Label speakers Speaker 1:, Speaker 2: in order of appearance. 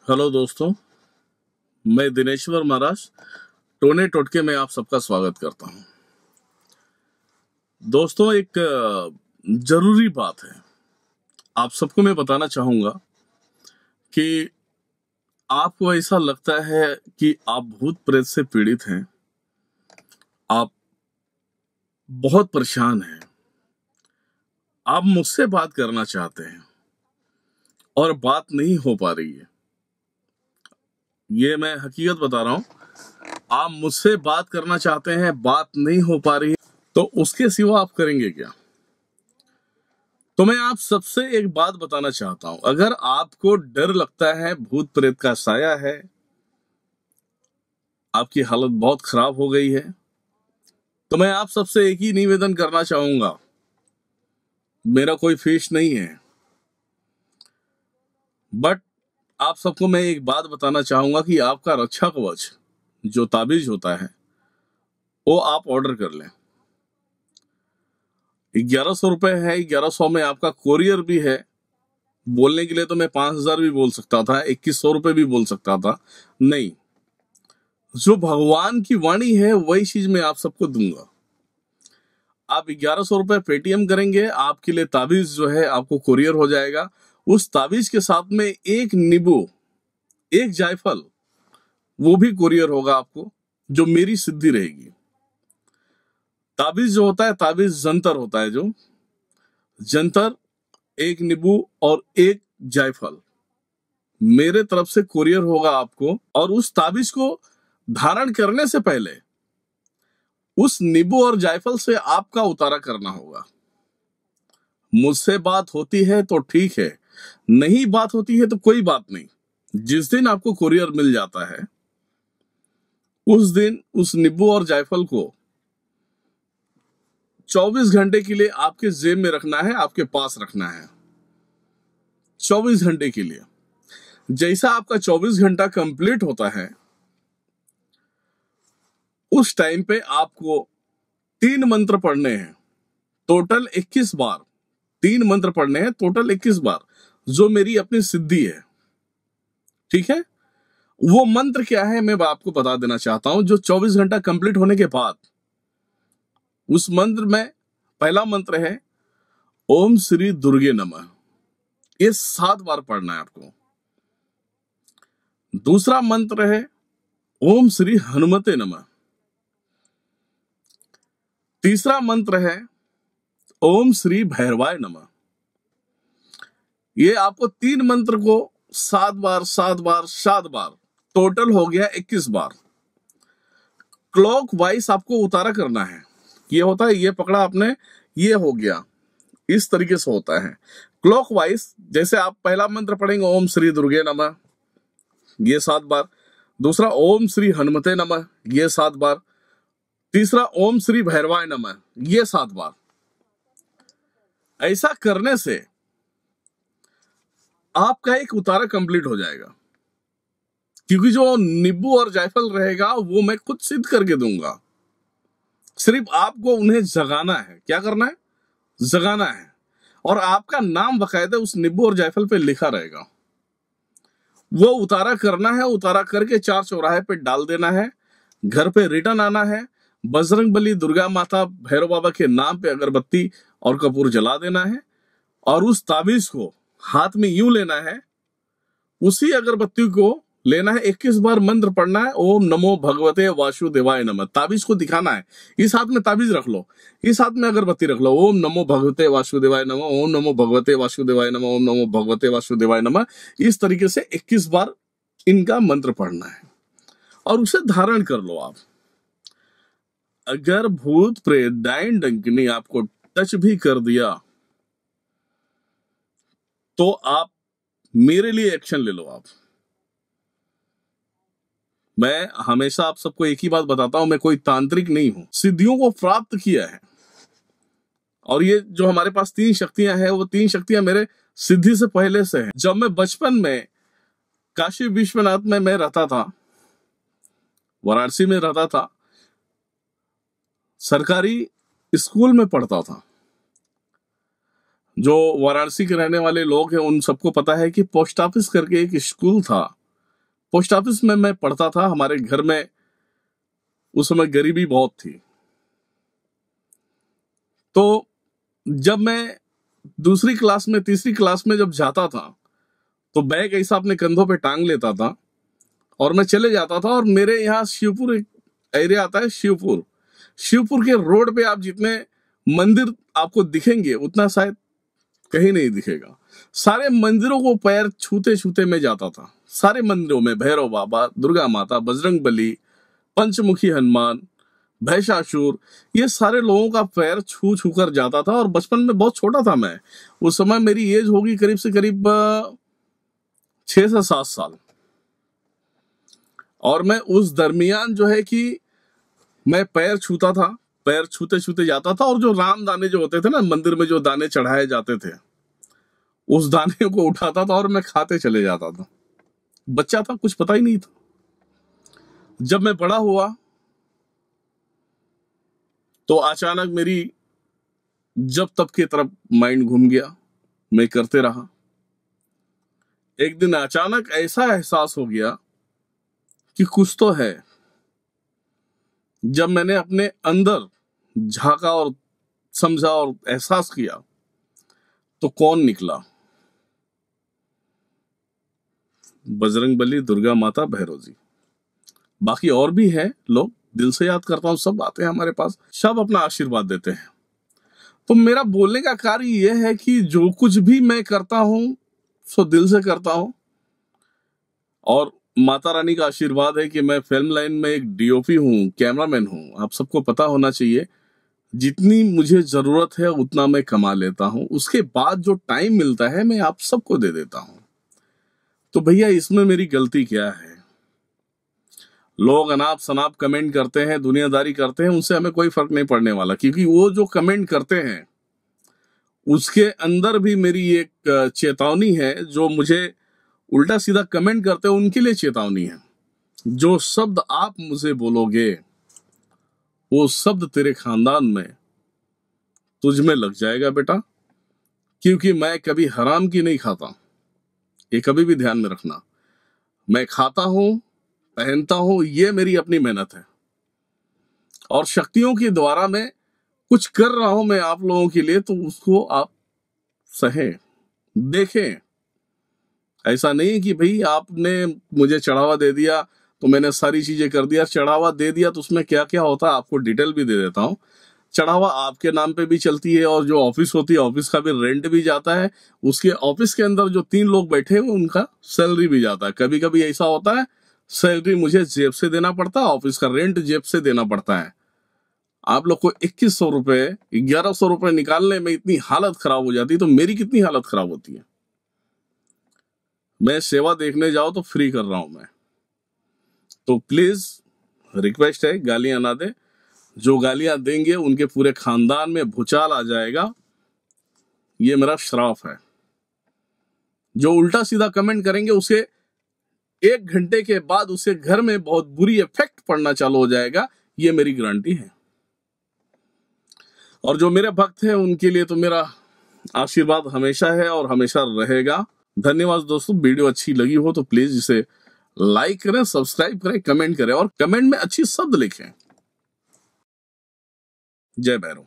Speaker 1: Hello दोस्तों, मैं दिनेश्वर महाराज टोने टोटके में आप सबका स्वागत करता हूं। दोस्तों, एक जरूरी बात है, आप सबको मैं बताना चाहूंगा कि आपको ऐसा लगता है कि आप भूत प्रेत से पीड़ित हैं, आप बहुत परेशान हैं, आप मुझसे बात करना चाहते हैं और बात नहीं हो पा रही है। ये मैं हकीकत बता रहा हूं, आप मुझसे बात करना चाहते हैं, बात नहीं हो पा रही है, तो उसके सिवा आप करेंगे क्या? तो मैं आप सबसे एक बात बताना चाहता हूं, अगर आपको डर लगता है, भूत प्रेत का साया है, आपकी हालत बहुत खराब हो गई है, तो मैं आप सबसे एक ही निवेदन करना चाहूंगा, मेरा कोई फीस नहीं है, बट आप सबको मैं एक बात बताना चाहूंगा कि आपका रक्षा कवच जो ताबीज होता है वो आप ऑर्डर कर लें। 1100 रुपए है, 1100 में आपका कोरियर भी है। बोलने के लिए तो मैं 5000 भी बोल सकता था, 2100 रुपए भी बोल सकता था, नहीं, जो भगवान की वाणी है वही चीज मैं आप सबको दूंगा। आप 1100 रुपए पेटीएम करेंगे, आपके लिए ताबीज जो है आपको कुरियर हो जाएगा। उस ताबीज के साथ में एक नींबू, एक जायफल, वो भी कुरियर होगा आपको, जो मेरी सिद्धि रहेगी। ताबीज जो होता है, ताबीज जंतर होता है, जो जंतर, एक नींबू और एक जायफल मेरे तरफ से कुरियर होगा आपको। और उस ताबीज को धारण करने से पहले उस नींबू और जायफल से आपका उतारा करना होगा। मुझसे बात होती है तो ठीक है, नहीं बात होती है तो कोई बात नहीं। जिस दिन आपको कुरियर मिल जाता है उस दिन उस नींबू और जायफल को 24 घंटे के लिए आपके जेब में रखना है, आपके पास रखना है 24 घंटे के लिए। जैसा आपका 24 घंटा कंप्लीट होता है उस टाइम पे आपको 3 मंत्र पढ़ने हैं, टोटल 21 बार। 3 मंत्र पढ़ने हैं टोटल 21 बार, जो मेरी अपनी सिद्धि है, ठीक है। वो मंत्र क्या है मैं आपको बता देना चाहता हूं। जो 24 घंटा कंप्लीट होने के बाद उस मंत्र में पहला मंत्र है ओम श्री दुर्गे नमः, ये 7 बार पढ़ना है आपको। दूसरा मंत्र है ओम श्री हनुमते नमः। तीसरा मंत्र है ओम श्री भैरवाय नमः। ये आपको 3 मंत्र को 7 बार 7 बार 7 बार, टोटल हो गया 21 बार। क्लॉक वाइज आपको उतारा करना है। ये होता है, ये पकड़ा आपने, ये हो गया, इस तरीके से होता है क्लॉक वाइज। जैसे आप पहला मंत्र पढ़ेंगे ओम श्री दुर्गे नमः, ये 7 बार। दूसरा ओम श्री हनुमते नमः, ये 7 बार। तीसरा ओम श्री भैरवाय नमः, ये 7 बार। ऐसा करने से आपका एक उतारा कंप्लीट हो जाएगा, क्योंकि जो नींबू और जायफल रहेगा वो मैं खुद सिद्ध करके दूंगा। सिर्फ आपको उन्हें जगाना है। क्या करना है? जगाना है। और आपका नाम बकायदा उस नींबू और जायफल पे लिखा रहेगा। वो उतारा करना है, उतारा करके 4 चौराहे पे डाल देना है, घर पे रिटर्न आना है, बजरंगबली, दुर्गा माता, भैरव बाबा के नाम पे अगरबत्ती और कपूर जला देना है, और उस ताबीज को हाथ में यूं लेना है, उसी अगरबत्ती को लेना है, 21 बार मंत्र पढ़ना है, ओम नमो भगवते वासुदेवाय नमः। ताबीज को दिखाना है, इस हाथ में ताबीज रख लो, इस हाथ में अगरबत्ती रख लो, ओम नमो भगवते वासुदेवाय नमः, ओम नमो भगवते वासुदेवाय नमः, ओम नमो भगवते वासुदेवाय नमः। इस तरीके से 21 बार इनका मंत्र पढ़ना है और उसे धारण कर लो आप। अगर भूत प्रेत डायन डंकिनी आपको टच भी कर दिया तो आप मेरे लिए एक्शन ले लो। आप, मैं हमेशा आप सबको एक ही बात बताता हूं, मैं कोई तांत्रिक नहीं हूं, सिद्धियों को प्राप्त किया है। और ये जो हमारे पास 3 शक्तियां हैं, वो 3 शक्तियां मेरे सिद्धि से पहले से हैं। जब मैं बचपन में काशी विश्वनाथ में मैं रहता था, वाराणसी में रहता था, सरकारी स्कूल में पढ़ता था। जो वाराणसी के रहने वाले लोग हैं उन सबको पता है कि पोस्ट ऑफिस करके एक स्कूल था, पोस्ट ऑफिस में मैं पढ़ता था। हमारे घर में उस समय गरीबी बहुत थी। तो जब मैं दूसरी क्लास में, तीसरी क्लास में जब जाता था, तो बैग ऐसा अपने कंधों पे टांग लेता था और मैं चले जाता था। और मेरे यहाँ शिवपुर एक एरिया आता है, शिवपुर के रोड पे आप जितने मंदिर आपको दिखेंगे उतना शायद कहीं नहीं दिखेगा। सारे मंदिरों को पैर छूते छूते मैं जाता था। सारे मंदिरों में भैरव बाबा, दुर्गा माता, बजरंगबली, पंचमुखी हनुमान, भैंसासुर, ये सारे लोगों का पैर छू छू कर जाता था। और बचपन में बहुत छोटा था मैं, उस समय मेरी एज होगी करीब से करीब 6 से 7 साल। और मैं उस दरमियान जो है कि मैं पैर छूता था, पैर छूते छूते जाता था। और जो राम दाने जो होते थे ना, मंदिर में जो दाने चढ़ाए जाते थे, उस दाने को उठाता था और मैं खाते चले जाता था। बच्चा था, कुछ पता ही नहीं था। जब मैं बड़ा हुआ तो अचानक मेरी जब तब की तरफ माइंड घूम गया, मैं करते रहा। एक दिन अचानक ऐसा एहसास हो गया कि कुछ तो है। जब मैंने अपने अंदर झांका और समझा और एहसास किया, तो कौन निकला? बजरंगबली, दुर्गा माता, भैरव जी। बाकी और भी है लोग, दिल से याद करता हूं, सब आते हैं हमारे पास, सब अपना आशीर्वाद देते हैं। तो मेरा बोलने का कार्य यह है कि जो कुछ भी मैं करता हूं सो दिल से करता हूं। और माता रानी का आशीर्वाद है कि मैं फिल्म लाइन में एक डीओपी हूं, कैमरामैन हूं। आप सबको पता होना चाहिए, जितनी मुझे जरूरत है उतना मैं कमा लेता हूं, उसके बाद जो टाइम मिलता है मैं आप सबको दे देता हूं। तो भैया इसमें मेरी गलती क्या है? लोग अनाप शनाप कमेंट करते हैं, दुनियादारी करते हैं, उनसे हमें कोई फर्क नहीं पड़ने वाला, क्योंकि वो जो कमेंट करते हैं उसके अंदर भी मेरी एक चेतावनी है। जो मुझे उल्टा सीधा कमेंट करते हैं उनके लिए चेतावनी है। जो शब्द आप मुझे बोलोगे वो शब्द तेरे खानदान में, तुझ में लग जाएगा बेटा। क्योंकि मैं कभी हराम की नहीं खाता, ये कभी भी ध्यान में रखना। मैं खाता हूं, पहनता हूं, ये मेरी अपनी मेहनत है। और शक्तियों के द्वारा मैं कुछ कर रहा हूं मैं आप लोगों के लिए, तो उसको आप सहें, देखें। ऐसा नहीं कि भाई आपने मुझे चढ़ावा दे दिया तो मैंने सारी चीजें कर दिया। चढ़ावा दे दिया तो उसमें क्या क्या होता है आपको डिटेल भी दे देता हूं। चढ़ावा आपके नाम पे भी चलती है, और जो ऑफिस होती है ऑफिस का भी रेंट भी जाता है। उसके ऑफिस के अंदर जो 3 लोग बैठे हुए उनका सैलरी भी जाता है। कभी कभी ऐसा होता है सैलरी मुझे जेब से देना पड़ता है, ऑफिस का रेंट जेब से देना पड़ता है। आप लोग को 2100 रुपए, 1100 रुपए निकालने में इतनी हालत खराब हो जाती है, तो मेरी कितनी हालत खराब होती है। मैं सेवा देखने जाओ तो फ्री कर रहा हूं मैं। तो प्लीज रिक्वेस्ट है, गालियां ना दे। जो गालियां देंगे उनके पूरे खानदान में भूचाल आ जाएगा, ये मेरा श्राप है। जो उल्टा सीधा कमेंट करेंगे उसे 1 घंटे के बाद उसके घर में बहुत बुरी इफेक्ट पड़ना चालू हो जाएगा, ये मेरी गारंटी है। और जो मेरे भक्त हैं उनके लिए तो मेरा आशीर्वाद हमेशा है और हमेशा रहेगा। धन्यवाद दोस्तों। वीडियो अच्छी लगी हो तो प्लीज इसे लाइक करें, सब्सक्राइब करें, कमेंट करें और कमेंट में अच्छी शब्द लिखें। जय भैरव।